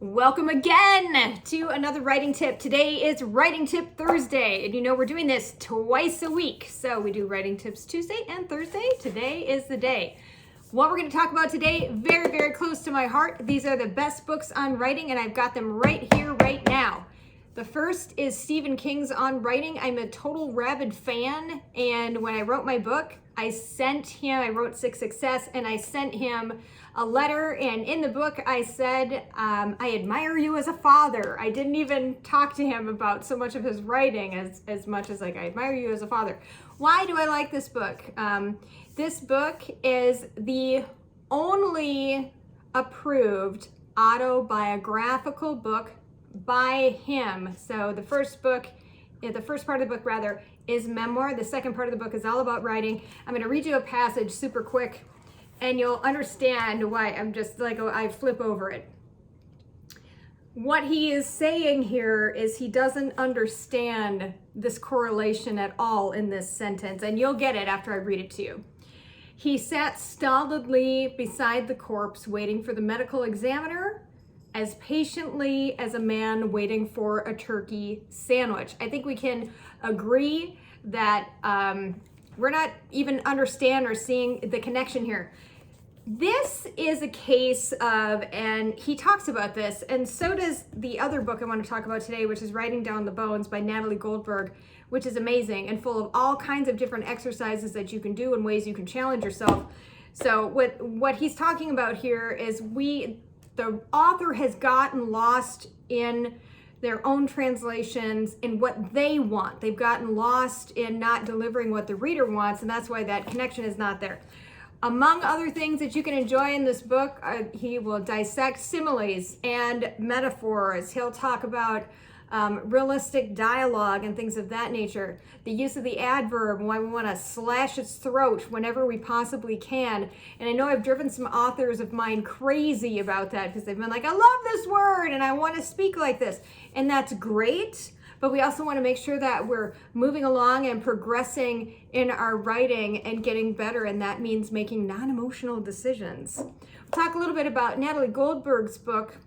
Welcome again to another writing tip. Today is Writing Tip Thursday, and you know we're doing this twice a week. So we do writing tips Tuesday and Thursday. Today is the day. What we're going to talk about today, very, very close to my heart. These are the best books on writing, and I've got them right here, right now. The first is Stephen King's On Writing. I'm a total rabid fan, and when I wrote my book, I wrote Six Success, and I sent him a letter, and in the book I said, I admire you as a father. I didn't even talk to him about so much of his writing as much as like, I admire you as a father. Why do I like this book? This book is the only approved autobiographical book by him. So the first part of the book rather is memoir. The second part of the book is all about writing. I'm going to read you a passage super quick and you'll understand why I'm just like, I flip over it. What he is saying here is he doesn't understand this correlation at all in this sentence, and you'll get it after I read it to you. He sat stolidly beside the corpse, waiting for the medical examiner, as patiently as a man waiting for a turkey sandwich. I think we can agree that we're not even understand or seeing the connection here. This is a case of, and he talks about this, and so does the other book I want to talk about today, which is Writing Down the Bones by Natalie Goldberg, which is amazing and full of all kinds of different exercises that you can do and ways you can challenge yourself. So what he's talking about here is the author has gotten lost in their own translations in what they want. They've gotten lost in not delivering what the reader wants, and that's why that connection is not there. Among other things that you can enjoy in this book, he will dissect similes and metaphors. He'll talk about realistic dialogue and things of that nature. The use of the adverb, why we want to slash its throat whenever we possibly can. And I know I've driven some authors of mine crazy about that because they've been like, I love this word and I want to speak like this. And that's great, but we also want to make sure that we're moving along and progressing in our writing and getting better, and that means making non-emotional decisions. We'll talk a little bit about Natalie Goldberg's book.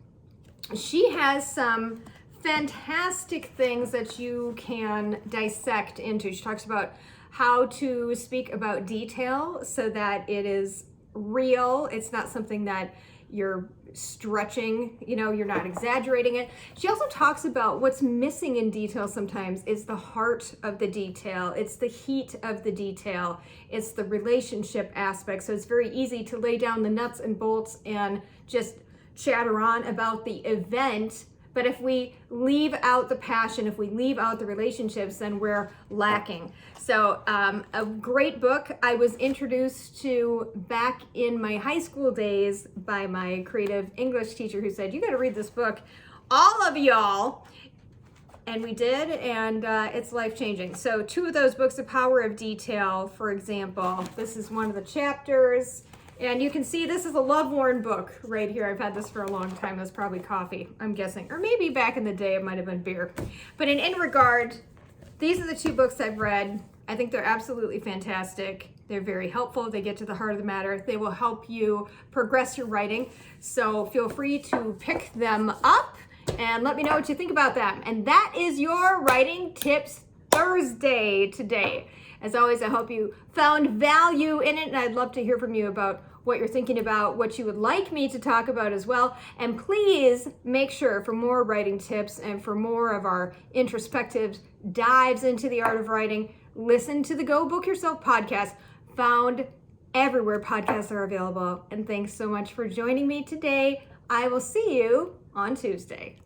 She has some fantastic things that you can dissect into. She talks about how to speak about detail so that it is real. It's not something that you're stretching, you're not exaggerating it. She also talks about what's missing in detail sometimes is the heart of the detail. It's the heat of the detail. It's the relationship aspect. So it's very easy to lay down the nuts and bolts and just chatter on about the event. But if we leave out the passion, if we leave out the relationships, then we're lacking. So a great book I was introduced to back in my high school days by my creative English teacher who said, you got to read this book, all of y'all. And we did, and it's life-changing. So two of those books, The Power of Detail, for example, this is one of the chapters. And you can see this is a love-worn book right here. I've had this for a long time. That's probably coffee, I'm guessing. Or maybe back in the day, it might have been beer. But in regard, these are the two books I've read. I think they're absolutely fantastic. They're very helpful. They get to the heart of the matter. They will help you progress your writing. So feel free to pick them up and let me know what you think about them. And that is your Writing Tips Thursday today. As always, I hope you found value in it, and I'd love to hear from you about what you're thinking about, what you would like me to talk about as well. And please make sure for more writing tips and for more of our introspective dives into the art of writing, listen to the Go Book Yourself podcast, found everywhere podcasts are available. And thanks so much for joining me today. I will see you on Tuesday.